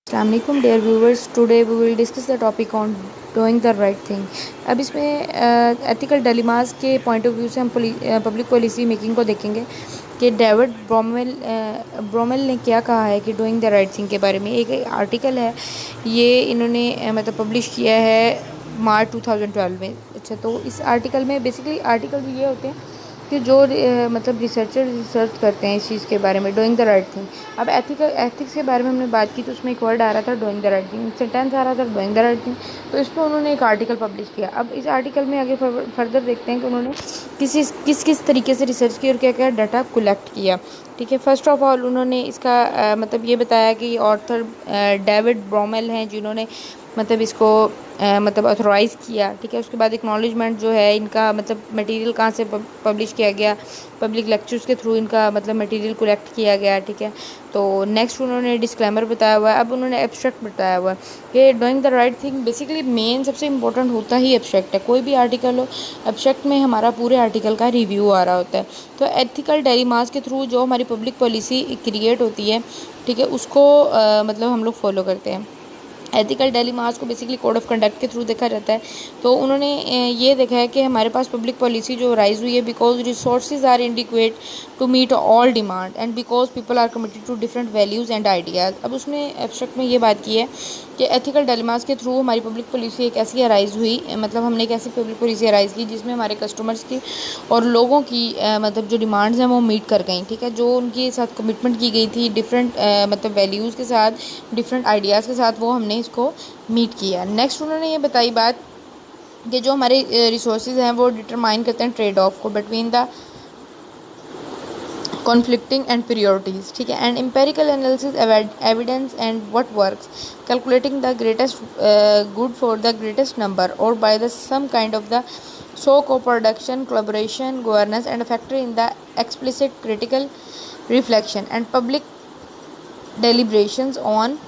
अस्सलाम वालेकुम dear viewers, today we will discuss the topic on doing the right thing. अब इसमें ethical dilemmas के पॉइंट ऑफ व्यू से हम पब्लिक पॉलिसी मेकिंग को देखेंगे कि डेविड ब्रोमेल ने क्या कहा है कि डूइंग द राइट थिंग के बारे में। एक आर्टिकल है, ये इन्होंने मतलब पब्लिश किया है मार्च 2012 में। अच्छा, तो इस आर्टिकल में बेसिकली आर्टिकल ये होते हैं कि जो मतलब रिसर्चर रिसर्च करते हैं इस चीज़ के बारे में, डूइंग द राइट थिंग। अब एथिक्स के बारे में हमने बात की तो उसमें एक वर्ड आ रहा था doing the right thing, sentence आ रहा था डूइंग द राइट थिंग। तो इस पर उन्होंने एक आर्टिकल पब्लिश किया। अब इस आर्टिकल में आगे फर्दर देखते हैं कि उन्होंने किस तरीके से रिसर्च की और क्या क्या डाटा कलेक्ट किया। ठीक है, फर्स्ट ऑफ ऑल उन्होंने इसका मतलब ये बताया कि ऑथर डेविड ब्रोमेल हैं जिन्होंने मतलब इसको मतलब ऑथोराइज़ किया। ठीक है, उसके बाद एक्नॉलेजमेंट जो है इनका मतलब मटेरियल कहाँ से पब्लिश किया गया, पब्लिक लेक्चर्स के थ्रू इनका मतलब मटेरियल कलेक्ट किया गया। ठीक है, तो नेक्स्ट उन्होंने डिस्क्लेमर बताया हुआ है। अब उन्होंने एब्स्ट्रैक्ट बताया हुआ है कि doing the right thing basically main सबसे इंपॉर्टेंट होता ही एब्स्ट्रैक्ट है। कोई भी आर्टिकल हो, एब्स्ट्रैक्ट में हमारा पूरे आर्टिकल का रिव्यू आ रहा होता है। तो एथिकल डिलेमास के थ्रू जो हमारी पब्लिक पॉलिसी क्रिएट होती है, ठीक है, उसको मतलब हम लोग फॉलो करते हैं। एथिकल डिलेमास को बेसिकली कोड ऑफ कंडक्ट के थ्रू देखा जाता है। तो उन्होंने ये देखा है कि हमारे पास पब्लिक पॉलिसी जो राइज हुई है because resources are inadequate to meet all demand and because people are committed to different values and ideas. अब उसने एब्स्ट्रैक्ट में ये बात की है कि एथिकल डिलेमास के थ्रू हमारी पब्लिक पॉलिसी एक ऐसी अराइज हुई, मतलब हमने एक ऐसी पब्लिक पॉलिसी अराइज की जिसमें हमारे कस्टमर्स की और लोगों की मतलब जो डिमांड्स हैं वो मीट कर गई। ठीक है, जो उनके साथ कमिटमेंट की गई थी डिफरेंट मतलब वैल्यूज़ के साथ, डिफरेंट आइडियाज़ के साथ, वो हमने इसको मीट किया। नेक्स्ट उन्होंने ये बताई बात कि जो हमारे रिसोर्सेज हैं वो डिटरमाइन करते हैं ट्रेड ऑफ को between the conflicting and priorities. ठीक है, and empirical analysis evidence and what works, calculating the greatest good for the greatest number or by the some kind of the so co-production, collaboration, governance and a factor in the explicit critical reflection and public deliberations on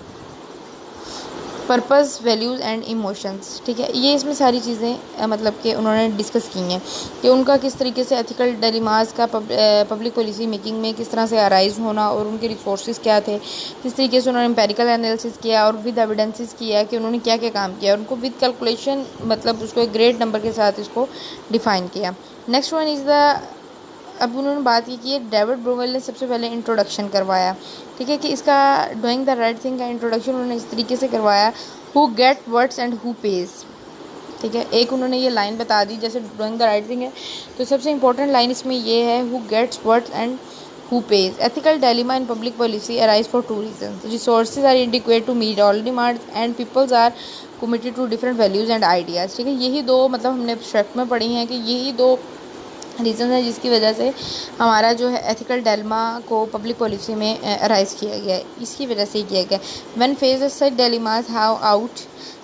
purpose, values and emotions. ठीक है, ये इसमें सारी चीज़ें मतलब कि उन्होंने discuss की हैं कि उनका किस तरीके से एथिकल डिलेमास का पब्लिक पॉलिसी मेकिंग में किस तरह से अराइज होना और उनके रिसोर्सेज क्या थे, किस तरीके से उन्होंने एम्पेरिकल एनालिसिस किया और विद एविडेंसेस किया कि उन्होंने क्या क्या काम किया और उनको विद कैलकुलेशन मतलब उसको एक ग्रेट नंबर के साथ इसको डिफ़ाइन किया। नेक्स्ट वन इज़ द, अब उन्होंने बात की कि डेविड ब्रोवेल ने सबसे पहले इंट्रोडक्शन करवाया। ठीक है, कि इसका डूइंग द राइट थिंग का इंट्रोडक्शन उन्होंने इस तरीके से करवाया, who get words and who page. ठीक है, एक उन्होंने ये लाइन बता दी, जैसे डूइंग द राइट थिंग है तो सबसे इंपॉर्टेंट लाइन इसमें ये है, who gets words and who pays. Ethical dilemma in public policy arise for two reason, resources are inadequate to meet all demands and peoples are committed to different values and ideas. ठीक है, यही दो मतलब हमने abstract में पढ़ी हैं कि यही दो रीज़न है जिसकी वजह से हमारा जो है एथिकल डिलेमा को पब्लिक पॉलिसी में अराइज किया गया है, इसकी वजह से ही किया गया। When faces such dilemmas how out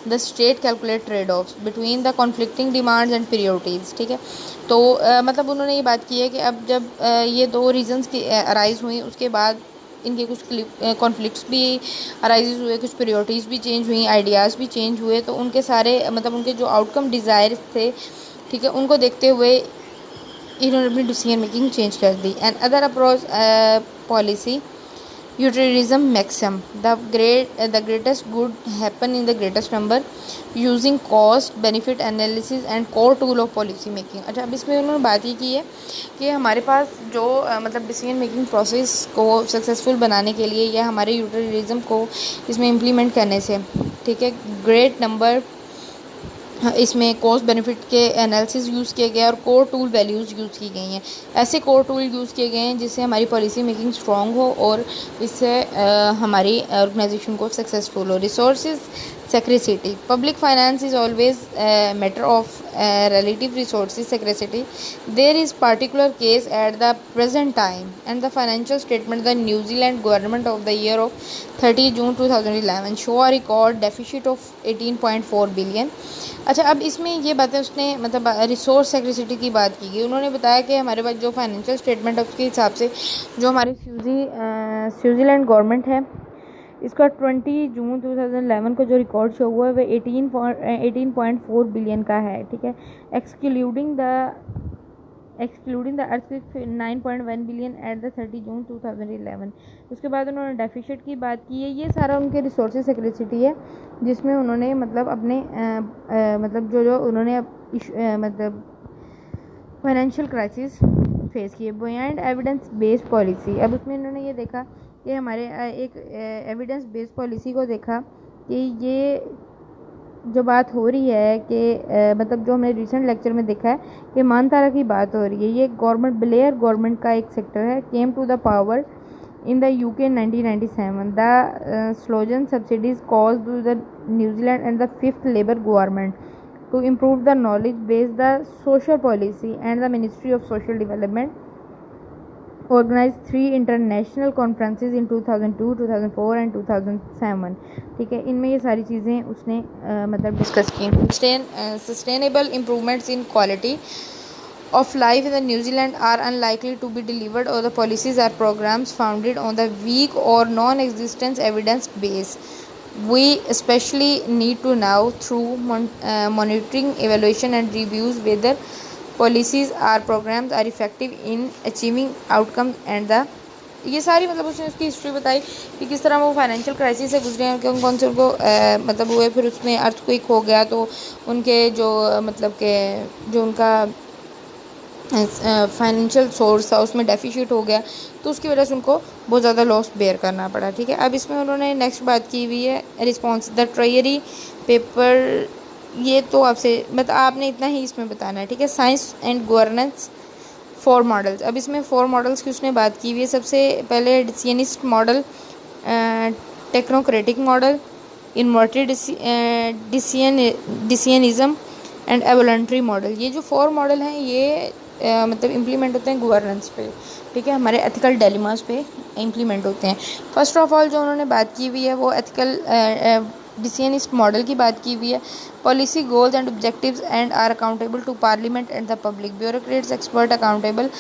the state calculate trade offs between the conflicting demands and priorities. ठीक है, तो मतलब उन्होंने ये बात की है कि अब जब ये दो रीजंस की अराइज हुई उसके बाद इनके कुछ कॉन्फ्लिक्ट्स भी अराइज हुए, कुछ प्रायोरिटीज़ भी चेंज हुई, आइडियाज़ भी चेंज हुए। तो उनके सारे मतलब उनके जो आउटकम डिज़ायर्स थे, ठीक है, उनको देखते हुए इन्होंने अपनी डिसीजन मेकिंग चेंज कर दी। And other approach policy utilitarianism maximum, the greatest good happen in the greatest number using cost benefit analysis and core tool of policy making. अच्छा, अब इसमें उन्होंने बात ये की है कि हमारे पास जो मतलब डिसीजन मेकिंग प्रोसेस को सक्सेसफुल बनाने के लिए या हमारे यूटिलिज्म को इसमें इम्प्लीमेंट करने से, ठीक है, ग्रेट नंबर, इसमें कॉस्ट बेनिफिट के एनालिसिस यूज़ किए गए और कोर टूल वैल्यूज़ यूज़ की गई हैं। ऐसे कोर टूल यूज़ किए गए हैं जिससे हमारी पॉलिसी मेकिंग स्ट्रॉन्ग हो और इससे हमारी ऑर्गेनाइजेशन को सक्सेसफुल हो। Resources scarcity, public finance is always a matter of relative resources scarcity. There is particular case at the present time and the financial statement the New Zealand government of the year of 30 June 2011 show a record deficit of 18.4 billion। अच्छा, अब इसमें ये बातें उसने मतलब resource सेक्रेसिटी की बात की गई। उन्होंने बताया कि हमारे पास जो फाइनेंशियल स्टेटमेंट है उसके हिसाब से जो हमारी स्विट्ज़रलैंड गवर्नमेंट है इसका 20 जून 2011 को जो रिकॉर्ड शो हुआ है वह 18.4 बिलियन का है। ठीक है, excluding the excluding the earthquake 9.1 billion at the 30 जून 2011। उसके बाद उन्होंने डेफिसिट की बात की है। ये सारा उनके रिसोर्स सिक्योरिटी है, जिसमें उन्होंने मतलब अपने मतलब जो उन्होंने मतलब फाइनेंशियल क्राइसिस फेस किए। बियॉन्ड एविडेंस बेस्ड पॉलिसी, अब उसमें इन्होंने ये देखा कि हमारे एक एविडेंस बेस्ड पॉलिसी को देखा कि ये जो बात हो रही है कि मतलब जो हमने रिसेंट लेक्चर में देखा है कि मानतारा की बात हो रही है। ये गवर्नमेंट ब्लेयर गवर्नमेंट का एक सेक्टर है। Came to the power in the UK 1997। The slogan subsidies cause to the New Zealand and the fifth Labour government to improve the knowledge base, the social policy and the Ministry of Social Development organized 3 international conferences in 2002, 2004 and 2007। ठीक है, इनमें ये सारी चीज़ें उसने मतलब discuss की। Sustainable improvements in quality of life in New Zealand are unlikely to be delivered or the policies or programs founded on the weak or non-existent evidence base. We especially need to now through monitoring, evaluation and reviews whether policies or programs are effective in achieving outcomes and the ये सारी मतलब उसने उसकी history बताई कि किस तरह वो फाइनेंशियल क्राइसिस से गुजरे हैं, कौन से उनको मतलब हुए, फिर उसमें अर्थक्वेक हो गया तो उनके जो मतलब के जो उनका फाइनेंशियल सोर्स था उसमें डेफिसिट हो गया तो उसकी वजह से उनको बहुत ज़्यादा लॉस बेयर करना पड़ा। ठीक है, अब इसमें उन्होंने नेक्स्ट बात की हुई है रिस्पॉन्स द ट्रेयरी पेपर। ये तो आपसे मतलब आपने इतना ही इसमें बताना है। ठीक है, साइंस एंड गवर्नेंस 4 मॉडल्स। अब इसमें 4 मॉडल्स की उसने बात की हुई है। सबसे पहले decisionist model, technocratic model, inverted decisionism and evolutionary model. ये जो 4 मॉडल हैं ये मतलब इम्प्लीमेंट होते हैं गवर्नेंस पे। ठीक है, हमारे एथिकल डिलेमास पे इम्प्लीमेंट होते हैं। फर्स्ट ऑफ ऑल जो उन्होंने बात की हुई है वो एथिकल डिसियनिस्ट मॉडल की बात की हुई है। Policy goals and objectives and are accountable to parliament and the public. Bureaucrats expert accountable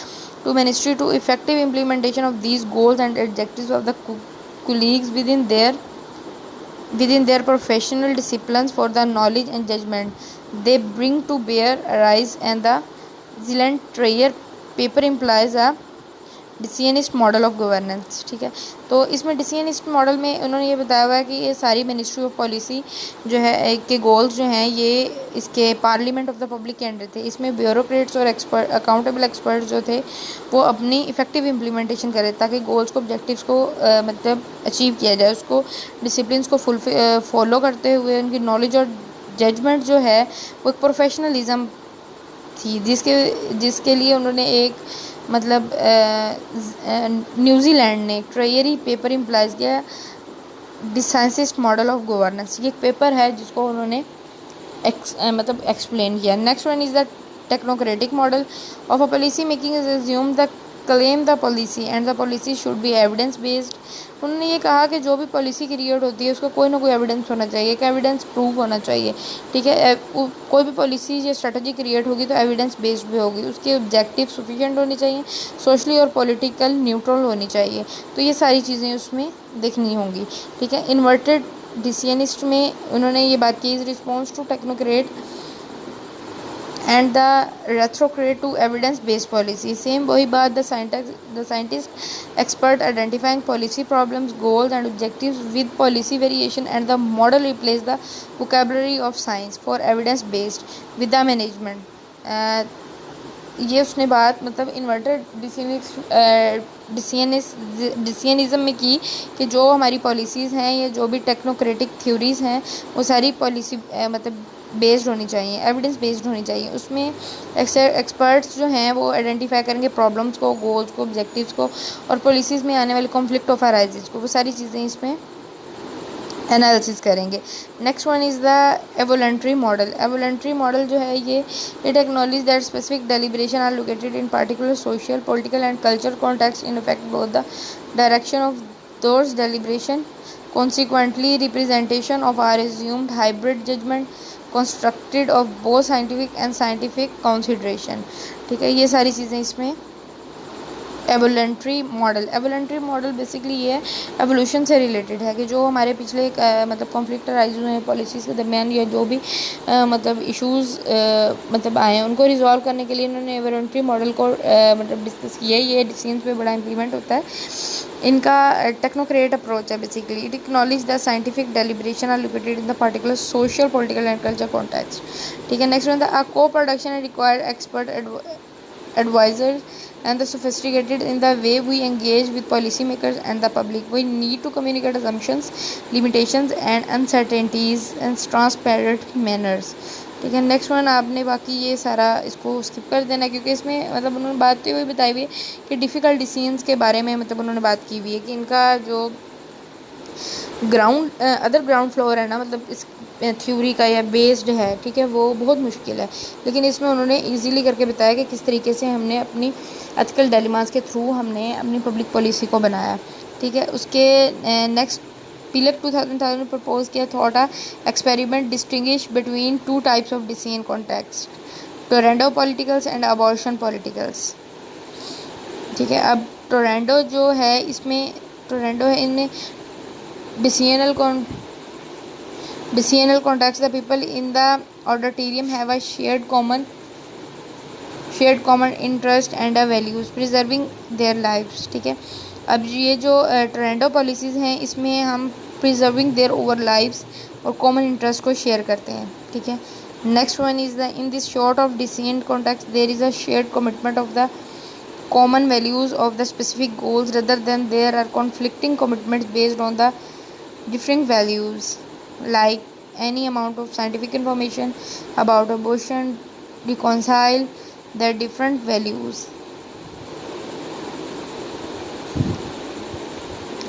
to ministry to effective implementation of these goals and objectives of the colleagues within their professional disciplines for the knowledge and judgment they bring to bear arise and the Zealand Trier paper implies a decisionist model of governance. ठीक है, तो इसमें डिसियनिस्ट model में उन्होंने ये बताया हुआ है कि ये सारी मिनिस्ट्री ऑफ पॉलिसी जो है के गोल्स जो हैं ये इसके पार्लियामेंट ऑफ द पब्लिक के अंडर थे। इसमें ब्यूरोक्रेट्स और एक्सपर्ट अकाउंटेबल एक्सपर्ट जो थे वो अपनी इफेक्टिव इम्प्लीमेंटेशन करें ताकि गोल्स को ऑब्जेक्टिव्स को मतलब अचीव किया जाए। उसको डिसिप्लिन्स को फॉलो करते हुए उनकी नॉलेज और जजमेंट जो है वो एक प्रोफेशनलिज्म थी जिसके लिए उन्होंने एक मतलब न्यूजीलैंड ने ट्रेयरी पेपर इम्प्लाइज किया डिसाइसिस्ट मॉडल ऑफ गवर्नेंस। ये एक पेपर है जिसको उन्होंने मतलब एक्सप्लेन किया। Next one is the technocratic model of a policy making is assume the claim the policy and the policy should be evidence based. उन्होंने ये कहा कि जो भी पॉलिसी क्रिएट होती है उसका कोई ना कोई एविडेंस होना चाहिए, एक एविडेंस प्रूव होना चाहिए। ठीक है, कोई भी पॉलिसी या स्ट्रेटजी क्रिएट होगी तो एविडेंस बेस्ड भी होगी, उसके ऑब्जेक्टिव सफिशिएंट होनी चाहिए, सोशली और पॉलिटिकल न्यूट्रल होनी चाहिए। तो ये सारी चीज़ें उसमें देखनी होंगी। ठीक है, इन्वर्टेड डिसियनिस्ट में उन्होंने ये बात की is response to technocrat and the retrograde to evidence based policy। Same वही बात the scientist expert identifying policy problems goals and objectives with policy variation and the model replace the vocabulary of science for evidence based with the management। ये उसने बात मतलब inverted डिसियनिज्म में की कि जो हमारी पॉलिसीज़ हैं या जो भी टेक्नोक्रेटिक थ्योरीज़ हैं वो सारी पॉलिसी मतलब बेस्ड होनी चाहिए, एविडेंस बेस्ड होनी चाहिए। उसमें एक्सपर्ट्स जो हैं वो आइडेंटिफाई करेंगे प्रॉब्लम्स को, गोल्स को, ऑब्जेक्टिव्स को और पॉलिसीज़ में आने वाले कॉन्फ्लिक्ट ऑफ अराइजेस को, वो सारी चीज़ें इसमें एनालिसिस करेंगे। Next one is the evolutionary model. Evolutionary model जो है ये it acknowledge that specific deliberation are located in particular social political and culture context in effect both the direction of those deliberation consequently representation of are assumed hybrid judgement constructed of both scientific and scientific consideration. ठीक है, ये सारी चीज़ें इसमें एवोलेंट्री model basically ये है, evolution से related है कि जो हमारे पिछले मतलब कॉन्फ्लिक्ट राइज हुए हैं पॉलिसीज़ के दरमियान या जो भी मतलब इश्यूज़ मतलब आए हैं उनको रिजॉल्व करने के लिए इन्होंने एवोलेंट्री मॉडल को मतलब डिस्कस किया है। ये डिसीजंस पे बड़ा इंप्लीमेंट होता है। इनका टेक्नोक्रेट अप्रोच है basically. It acknowledge the scientific deliberation are located in the particular social political and culture context. ठीक है, next one the coproduction and required expert advisors and the sophisticated in the way we engage with policymakers and the public. We need to communicate assumptions, limitations and uncertainties in transparent manners. ठीक है, next one आपने बाकी ये सारा इसको skip कर देना क्योंकि इसमें मतलब उन्होंने बात हुई बताई हुई है कि डिफ़िकल्ट डिसीजंस के बारे में मतलब उन्होंने बात की हुई है कि इनका जो अदर ग्राउंड फ्लोर है ना मतलब इस थ्योरी का या बेस्ड है, ठीक है, वो बहुत मुश्किल है। लेकिन इसमें उन्होंने इजीली करके बताया कि किस तरीके से हमने अपनी एथिकल डायलेमास के थ्रू हमने अपनी पब्लिक पॉलिसी को बनाया। ठीक है, उसके नेक्स्ट पिलर 2000 में प्रपोज किया thought a experiment distinguish between two types of decision context, tornado politics and abortion politics. ठीक है, अब टोरेंडो जो है इसमें टोरेंडो है इनमें decisional context, the people in the auditorium have a shared common interest and a values preserving their lives. ठीक है, अब ये जो टोरेंडो पॉलिसीज़ हैं इसमें हम preserving their over lives और common interest को शेयर करते हैं। ठीक है, next one is the in this sort of decision context there is a shared commitment of the common values of the specific goals rather than there are conflicting commitments based on the differing values, like any amount of scientific information about abortion reconcile their different values.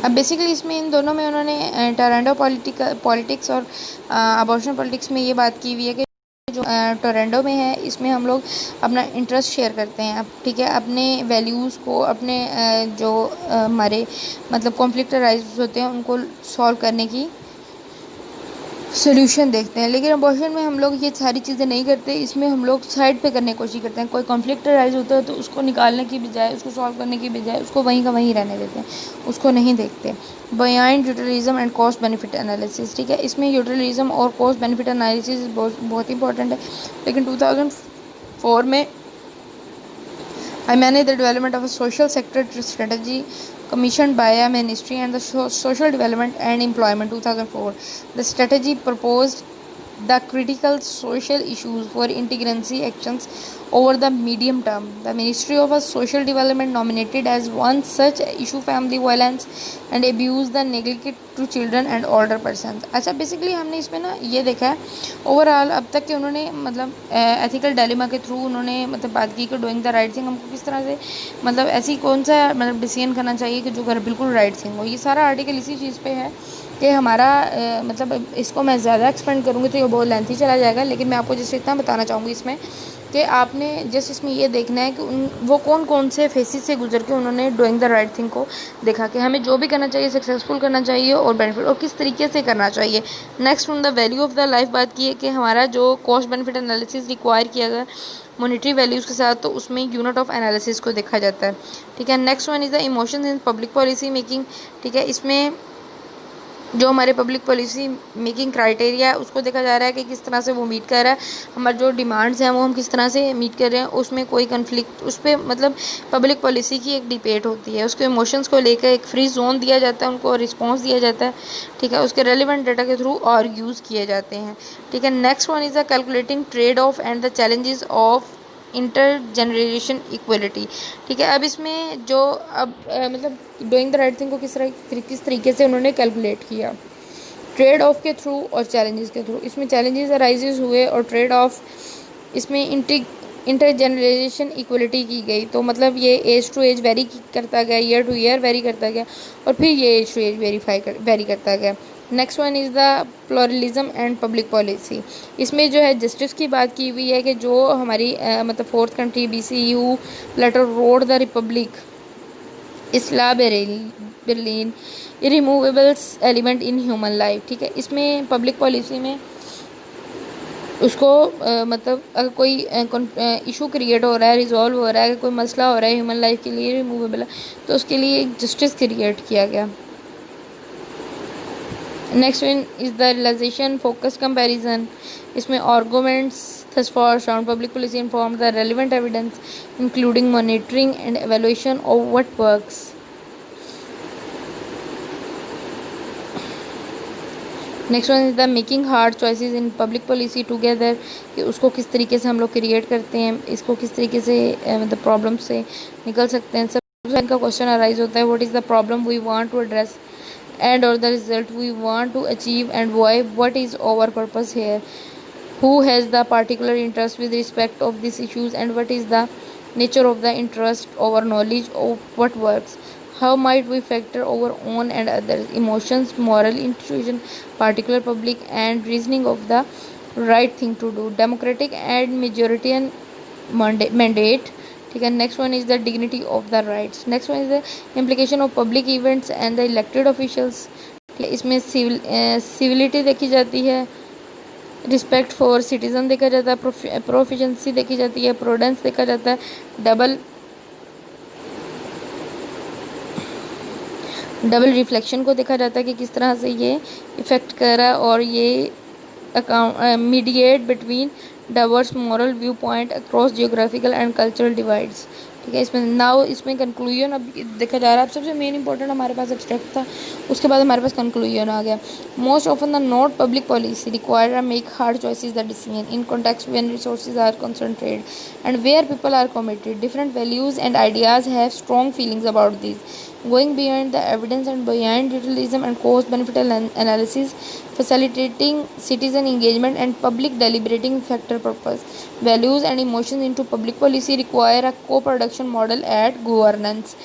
अब basically इसमें इन दोनों में उन्होंने टोरेंडो politics और abortion politics में ये बात की हुई है कि जो टोरेंडो में है इसमें हम लोग अपना इंटरेस्ट शेयर करते हैं। अब ठीक है, अपने वैल्यूज़ को अपने जो हमारे मतलब कॉन्फ्लिक्ट राइज होते हैं उनको सॉल्व करने की सोल्यूशन देखते हैं। लेकिन अबॉर्शन में हम लोग ये सारी चीज़ें नहीं करते, इसमें हम लोग साइड पे करने की कोशिश करते हैं। कोई कॉन्फ्लिक्ट राइज होता है तो उसको निकालने की बजाय उसको सॉल्व करने की बजाय उसको वहीं का वहीं रहने देते हैं, उसको नहीं देखते। Beyond utilitarianism and cost benefit analysis. ठीक है, इसमें यूटिलिज्म और कॉस्ट बेनिफिट एनालिसिस बहुत इंपॉर्टेंट है। लेकिन 2004 में I manage the development of a social sector strategy commissioned by a ministry and the social development and employment 2004. The strategy proposed the critical social issues for integrancy actions over the medium term. The Ministry of Social Development nominated as one such issue family violence and abuse the neglect to children and older persons. अच्छा, basically हमने इसमें ना ये देखा है overall अब तक कि उन्होंने मतलब एथिकल डायलेमा के थ्रू उन्होंने मतलब बात की कि डूइंग द राइट थिंग हमको किस तरह से मतलब ऐसी कौन सा मतलब डिसीजन करना चाहिए कि जो कर बिल्कुल राइट थिंग हो। ये सारा आर्टिकल इसी चीज़ पे है कि हमारा मतलब इसको मैं ज़्यादा एक्सपेंड करूँगी तो ये बहुत लेंथी चला जाएगा। लेकिन मैं आपको जैसे इतना बताना चाहूँगी इसमें कि आपने जस्ट इसमें ये देखना है कि वो कौन से फेसिस से गुजर के उन्होंने डूइंग द राइट थिंग को देखा कि हमें जो भी करना चाहिए सक्सेसफुल करना चाहिए और बेनिफिट और किस तरीके से करना चाहिए। Next on the value of the life बात की है कि हमारा जो कॉस्ट बेनिफिट एनालिसिस रिक्वायर किया गया मॉनेटरी वैल्यूज़ के साथ तो उसमें यूनिट ऑफ एनालिसिस को देखा जाता है। ठीक है, next one is the emotions in public policy making. ठीक है, इसमें जो हमारे पब्लिक पॉलिसी मेकिंग क्राइटेरिया है उसको देखा जा रहा है कि किस तरह से वो मीट कर रहा है, हमारे जो डिमांड्स हैं वो हम किस तरह से मीट कर रहे हैं, उसमें कोई कन्फ्लिक्ट उस पर मतलब पब्लिक पॉलिसी की एक डिबेट होती है। उसके इमोशंस को लेकर एक फ्री जोन दिया जाता है, उनको रिस्पॉन्स दिया जाता है। ठीक है, उसके रेलिवेंट डाटा के थ्रू और यूज़ किए जाते हैं। ठीक है, next one is the calculating trade off and the challenges of inter generation equality. ठीक है, अब इसमें जो अब मतलब डूइंग द राइट थिंग को किस तरीके से उन्होंने कैलकुलेट किया ट्रेड ऑफ के थ्रू और चैलेंजेस के थ्रू। इसमें चैलेंजेस अराइजेस हुए और ट्रेड ऑफ इसमें इंटर जनरेशन इक्वलिटी की गई। तो मतलब ये एज टू एज वेरी करता गया, ईयर टू ईयर वेरी करता गया और फिर ये एज टू एज वेरी करता गया। Next one is the pluralism and public policy. इसमें जो है जस्टिस की बात की हुई है कि जो हमारी मतलब fourth country BCU later wrote the Republic Isaiah Berlin irremovables element in human life. ठीक है, इसमें पब्लिक पॉलिसी में उसको मतलब अगर कोई इशू क्रिएट हो रहा है, रिजॉल्व हो रहा है, अगर कोई मसला हो रहा है ह्यूमन लाइफ के लिए रिमूवेबल है, तो उसके लिए एक जस्टिस क्रिएट किया गया। Next one is the realisation focus comparison. इसमें arguments thus far sound public policy informed the relevant evidence including monitoring and evaluation of what works. Next one is the making hard choices in public policy together, कि उसको किस तरीके से हम लोग create करते हैं, इसको किस तरीके से मतलब प्रॉब्लम से निकल सकते हैं। सबसे इनका क्वेश्चन अराइज होता है, what is the problem we want to address and or the result we want to achieve and why, what is our purpose here, who has the particular interest with respect of these issues and what is the nature of the interest, our knowledge of what works, how might we factor our own and others emotions, moral intuition, particular public and reasoning of the right thing to do, democratic and majoritarian mandate. ठीक है। Next one is the dignity of the rights. Next one is the implication of public events and the elected officials. ठीक है, इसमें civility देखी जाती है, respect for citizen देखा जाता है, प्रोफिशेंसी देखी जाती है, प्रोडेंस देखा जाता है, डबल रिफ्लेक्शन को देखा जाता है कि किस तरह से ये इफ़ेक्ट कर रहा है और ये mediate between diverse moral view point across geographical and cultural divides. ठीक है, इसमें नाउ इसमें कंक्लूजन अब देखा जा रहा है। अब सबसे मेन इंपॉर्टेंट हमारे पास एब्स्ट्रैक्ट था, उसके बाद हमारे पास कंक्लूजन आ गया। Most often the not public policy require make hard choices the decision in context when resources are concentrated and where people are committed different values and ideas have strong feelings about this, going beyond the evidence and beyond utilitarianism and cost-benefit analysis, facilitating citizen engagement and public deliberating factor purpose, values and emotions into public policy require a co-production model at governance.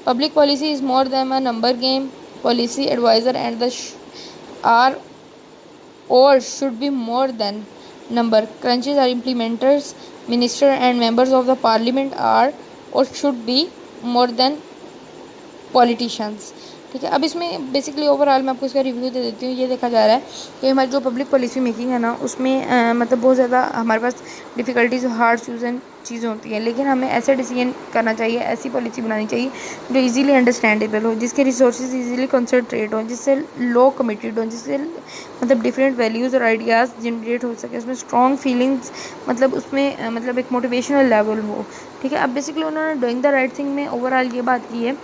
Public policy is more than a number game. Policy advisor and the are or should be more than number. Crunches are implementers. Minister and members of the parliament are or should be more than politicians. ठीक है, अब इसमें basically overall मैं आपको इसका review दे देती हूँ। ये देखा जा रहा है कि हमारी जो पब्लिक पॉलिसी मेकिंग है ना, उसमें मतलब बहुत ज़्यादा हमारे पास डिफ़िकल्टीज, हार्ड चूज़न चीज़ें होती हैं, लेकिन हमें ऐसे डिसीजन करना चाहिए, ऐसी पॉलिसी बनानी चाहिए जो इजीली अंडरस्टैंडेबल हो, जिसके रिसोर्सेज इजीली कंसंट्रेट हो, जिससे लोग कमिटेड हो, जिससे मतलब डिफरेंट वैल्यूज़ और आइडियाज़ जनरेट हो सके, उसमें स्ट्रॉन्ग फीलिंग्स मतलब उसमें मतलब एक मोटिवेशनल लेवल हो। ठीक है, अब बेसिकली उन्होंने डूइंग द राइट थिंग में ओवरऑल ये बात की है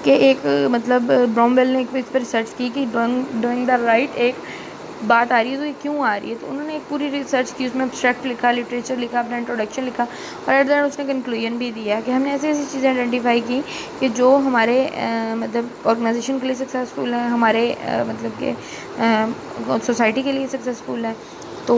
कि एक मतलब ब्रॉमवेल ने एक इस पर रिसर्च की कि डूइंग द राइट एक बात आ रही है तो ये क्यों आ रही है, तो उन्होंने एक पूरी रिसर्च की, उसमें एब्स्ट्रैक्ट लिखा, लिटरेचर लिखा, अपना इंट्रोडक्शन लिखा और एट द एंड उसने कंक्लूजन भी दिया कि हमने ऐसी ऐसी चीज़ें आइडेंटिफाई की कि जो हमारे मतलब ऑर्गेनाइजेशन के लिए सक्सेसफुल है, हमारे मतलब के सोसाइटी के लिए सक्सेसफुल है। तो